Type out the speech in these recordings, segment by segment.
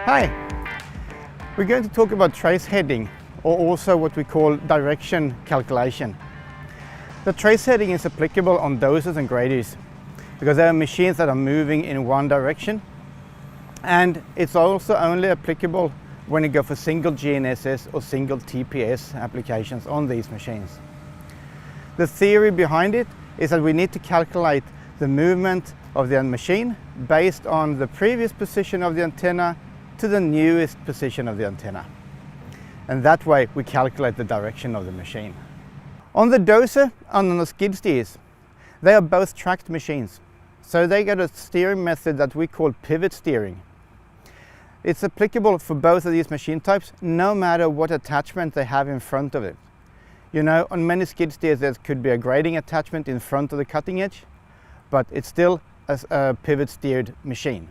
Hi, we're going to talk about trace heading, or also what we call direction calculation. The trace heading is applicable on dozers and graders because they are machines that are moving in one direction, and it's also only applicable when you go for single GNSS or single TPS applications on these machines. The theory behind it is that we need to calculate the movement of the machine based on the previous position of the antenna to the newest position of the antenna. And that way we calculate the direction of the machine. On the dozer and on the skid steers, they are both tracked machines. So they get a steering method that we call pivot steering. It's applicable for both of these machine types, no matter what attachment they have in front of it. You know, on many skid steers there could be a grading attachment in front of the cutting edge, but it's still a pivot steered machine.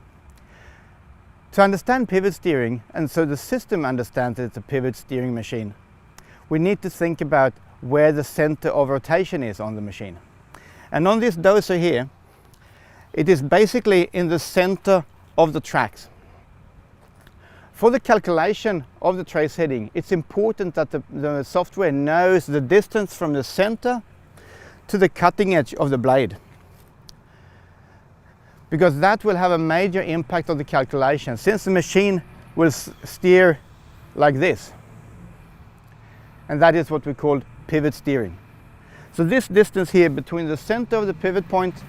To understand pivot steering, and so the system understands it's a pivot steering machine, we need to think about where the center of rotation is on the machine. And on this dozer here, it is basically in the center of the tracks. For the calculation of the trace heading, it's important that the software knows the distance from the center to the cutting edge of the blade, because that will have a major impact on the calculation, since the machine will steer like this. And that is what we call pivot steering. So this distance here between the center of the pivot point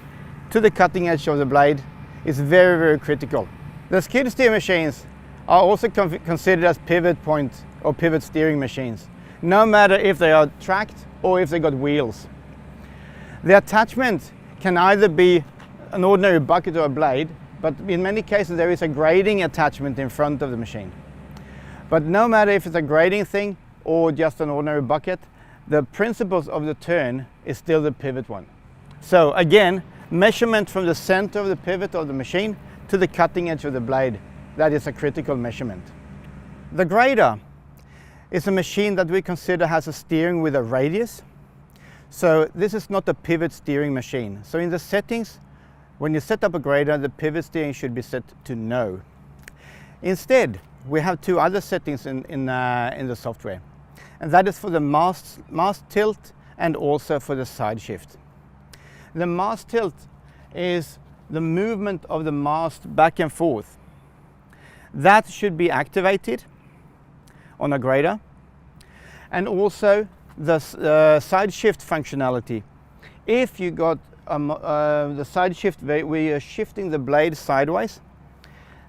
to the cutting edge of the blade is very, very critical. The skid steer machines are also considered as pivot point or pivot steering machines, no matter if they are tracked or if they got wheels. The attachment can either be an ordinary bucket or a blade, but in many cases there is a grading attachment in front of the machine. But no matter if it's a grading thing or just an ordinary bucket, the principles of the turn is still the pivot one. So again, measurement from the center of the pivot of the machine to the cutting edge of the blade, that is a critical measurement. The grader is a machine that we consider has a steering with a radius. So this is not a pivot steering machine. So in the settings, when you set up a grader, the pivot steering should be set to no. Instead, we have two other settings in the software, and that is for the mast tilt and also for the side shift. The mast tilt is the movement of the mast back and forth. That should be activated on a grader, and also the side shift functionality. If you got the side shift where we are shifting the blade sideways,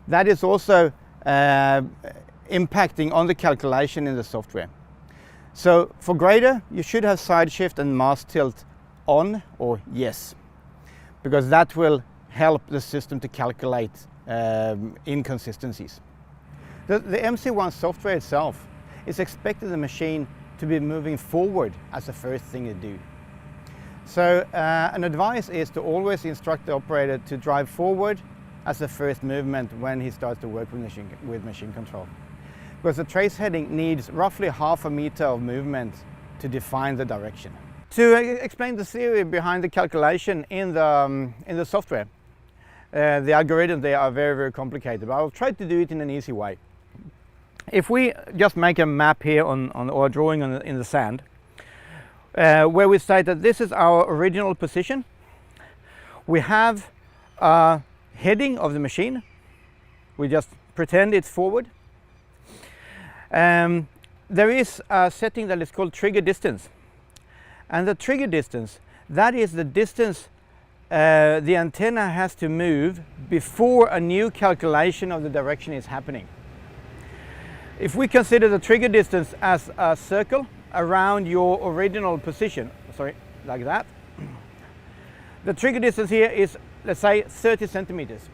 that is also impacting on the calculation in the software. So for grader, you should have side shift and mast tilt on or yes, because that will help the system to calculate inconsistencies. The MC1 software itself is expecting the machine to be moving forward as the first thing to do. So an advice is to always instruct the operator to drive forward as the first movement when he starts to work with machine control. Because the trace heading needs roughly half a meter of movement to define the direction. To explain the theory behind the calculation in the software, the algorithms, they are very, very complicated, but I'll try to do it in an easy way. If we just make a map here or a drawing in the sand, where we say that this is our original position, we have a heading of the machine. We just pretend it's forward. There is a setting that is called trigger distance. And the trigger distance, that is the distance the antenna has to move before a new calculation of the direction is happening. If we consider the trigger distance as a circle around your original position, like that, the trigger distance here is, let's say, 30 centimeters.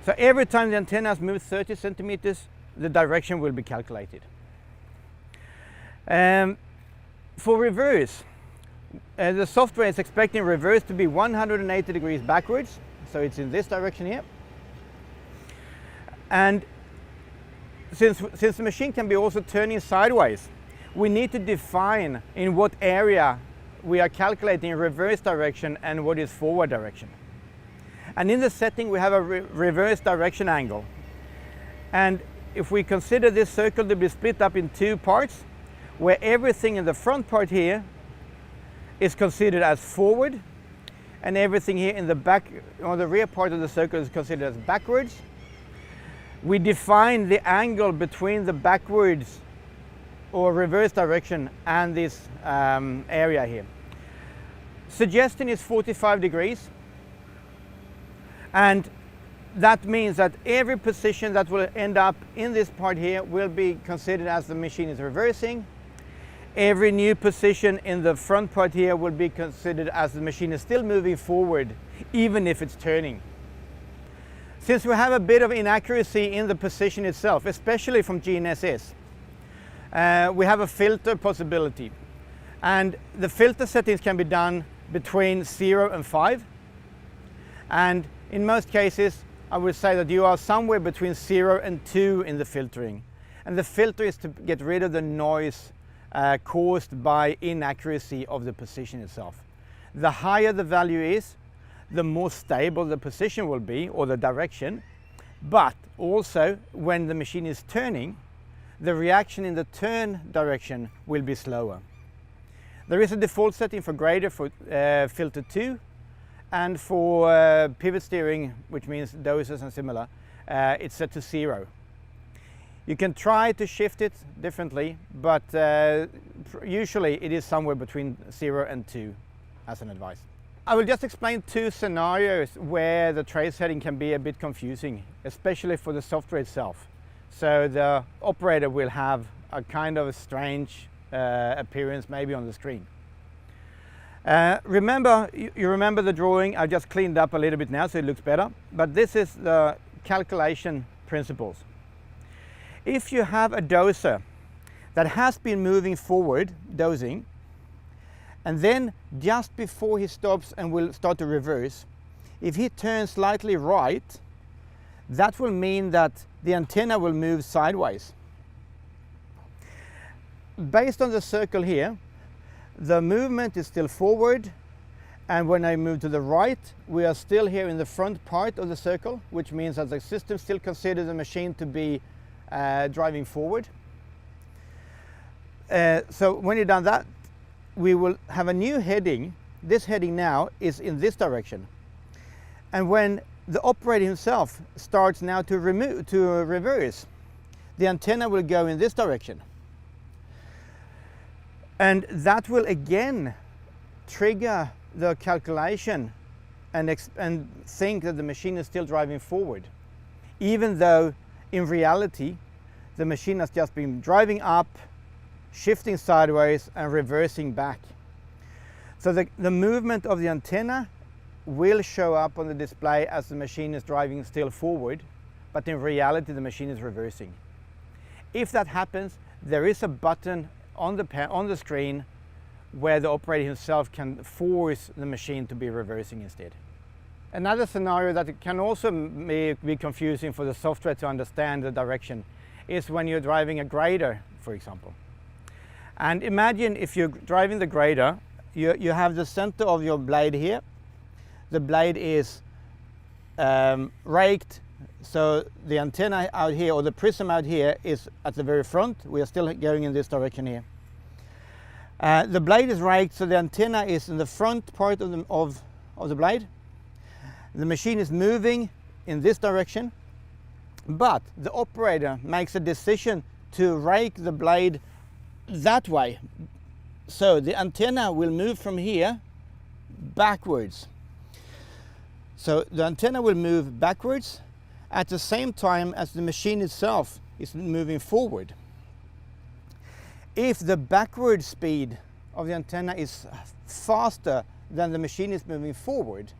So every time the antenna has moved 30 centimeters, the direction will be calculated. For reverse, the software is expecting reverse to be 180 degrees backwards, so it's in this direction here. And since the machine can be also turning sideways, we need to define in what area we are calculating reverse direction and what is forward direction. And in the setting we have a reverse direction angle. And if we consider this circle to be split up in two parts, where everything in the front part here is considered as forward, and everything here in the back, or the rear part of the circle, is considered as backwards, we define the angle between the backwards or reverse direction and this area here. Suggestion is 45 degrees, and that means that every position that will end up in this part here will be considered as the machine is reversing. Every new position in the front part here will be considered as the machine is still moving forward, even if it's turning. Since we have a bit of inaccuracy in the position itself, especially from GNSS, we have a filter possibility. And the filter settings can be done between 0 and 5. And in most cases, I would say that you are somewhere between 0 and 2 in the filtering. And the filter is to get rid of the noise caused by inaccuracy of the position itself. The higher the value is, the more stable the position will be, or the direction. But also, when the machine is turning, the reaction in the turn direction will be slower. There is a default setting for Greder for filter 2, and for pivot steering, which means doses and similar, it's set to 0. You can try to shift it differently, but usually it is somewhere between 0 and 2 as an advice. I will just explain two scenarios where the trace setting can be a bit confusing, especially for the software itself. So the operator will have a kind of a strange appearance maybe on the screen. Remember, you remember the drawing? I just cleaned up a little bit now so it looks better, but this is the calculation principles. If you have a doser that has been moving forward, dosing, and then just before he stops and will start to reverse, if he turns slightly right, that will mean that the antenna will move sideways. Based on the circle here, the movement is still forward, and when I move to the right, we are still here in the front part of the circle, which means that the system still considers the machine to be driving forward. So when you've done that, we will have a new heading. This heading now is in this direction. And when the operator himself starts now to reverse, the antenna will go in this direction. And that will again trigger the calculation and think that the machine is still driving forward, even though in reality the machine has just been driving up, shifting sideways and reversing back. So the movement of the antenna will show up on the display as the machine is driving still forward, but in reality the machine is reversing. If that happens, there is a button on the screen where the operator himself can force the machine to be reversing instead. Another scenario that can also be confusing for the software to understand the direction is when you're driving a grader, for example. And imagine if you're driving the grader, you have the center of your blade here. The blade is raked, so the antenna out here, or the prism out here, is at the very front. We are still going in this direction here. The blade is raked, so the antenna is in the front part of the blade. The machine is moving in this direction, but the operator makes a decision to rake the blade that way. So the antenna will move from here backwards. So the antenna will move backwards at the same time as the machine itself is moving forward. If the backward speed of the antenna is faster than the machine is moving forward,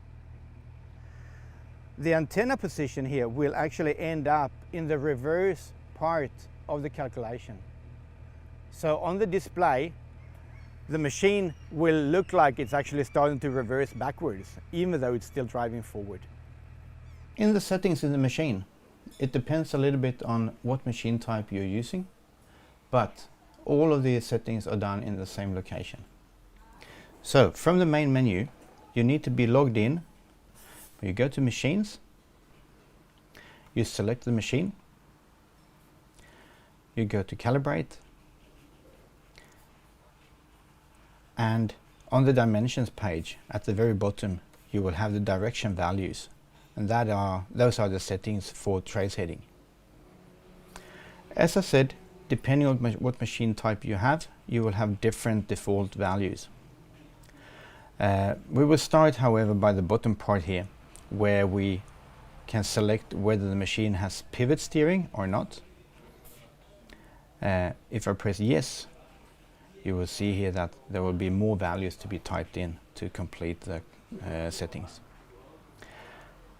the antenna position here will actually end up in the reverse part of the calculation. So on the display, the machine will look like it's actually starting to reverse backwards, even though it's still driving forward. In the settings in the machine, it depends a little bit on what machine type you're using, but all of these settings are done in the same location. So from the main menu, you need to be logged in. You go to machines, you select the machine, you go to calibrate, and on the dimensions page at the very bottom you will have the direction values, and those are the settings for trace heading. As I said, depending on what machine type you have, you will have different default values. We will start, however, by the bottom part here, where we can select whether the machine has pivot steering or not. If I press yes, you will see here that there will be more values to be typed in to complete the settings.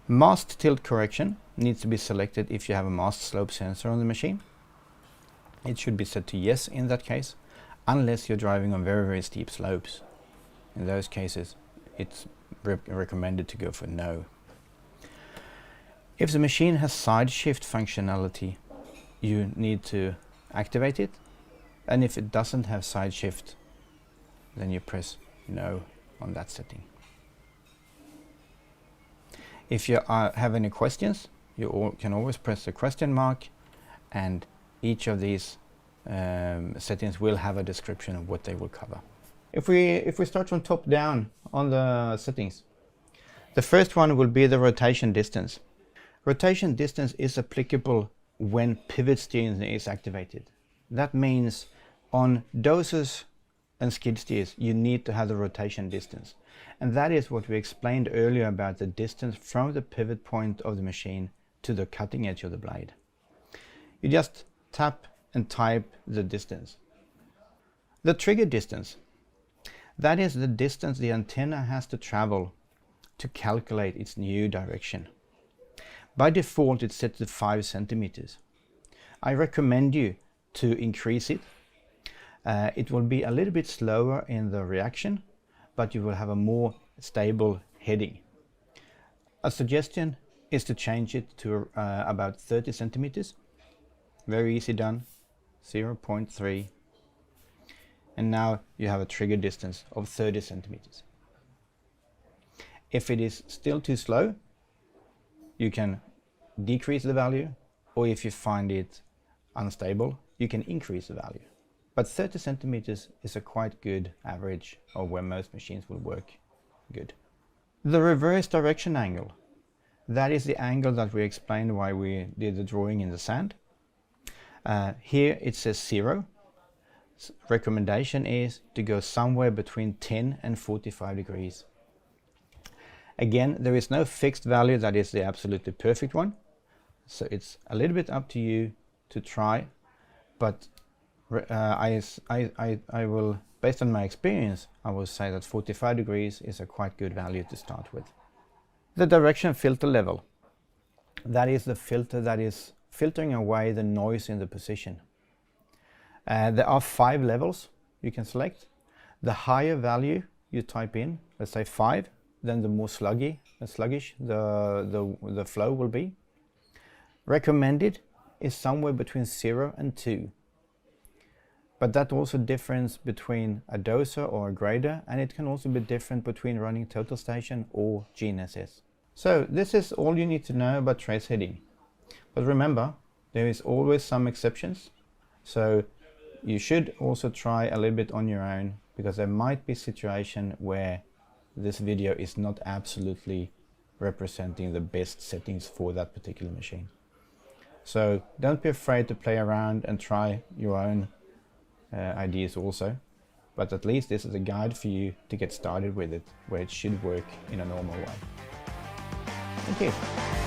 Mast tilt correction needs to be selected if you have a mast slope sensor on the machine. It should be set to yes in that case, unless you're driving on very, very steep slopes. In those cases, it's recommended to go for no. If the machine has side shift functionality, you need to activate it, and if it doesn't have side shift, then you press no on that setting. If you have any questions, you can always press the question mark, and each of these settings will have a description of what they will cover. If we start from top down on the settings, the first one will be the rotation distance. Rotation distance is applicable when pivot steering is activated. That means on dozers and skid steers you need to have the rotation distance, and that is what we explained earlier about the distance from the pivot point of the machine to the cutting edge of the blade. You just tap and type the distance. The trigger distance, that is the distance the antenna has to travel to calculate its new direction. By default it's set to 5 centimeters. I recommend you to increase it. It will be a little bit slower in the reaction, but you will have a more stable heading. A suggestion is to change it to about 30 centimeters. Very easy done. 0.3, and now you have a trigger distance of 30 centimeters. If it is still too slow, you can decrease the value, or if you find it unstable, you can increase the value. But 30 centimeters is a quite good average of where most machines will work good. The reverse direction angle, that is the angle that we explained why we did the drawing in the sand. Here it says 0. Recommendation is to go somewhere between 10 and 45 degrees. Again, there is no fixed value that is the absolutely perfect one, so it's a little bit up to you to try, but I will, based on my experience, I will say that 45 degrees is a quite good value to start with. The direction filter level, that is the filter that is filtering away the noise in the position. There are 5 levels you can select. The higher value you type in, let's say 5, then the more sluggish the flow will be. Recommended is somewhere between 0 and 2. But that also differs between a dozer or a grader, and it can also be different between running total station or GNSS. So this is all you need to know about trace heading. But remember, there is always some exceptions, so you should also try a little bit on your own, because there might be a situation where this video is not absolutely representing the best settings for that particular machine. So don't be afraid to play around and try your own ideas also, but at least this is a guide for you to get started with it, where it should work in a normal way. Thank you.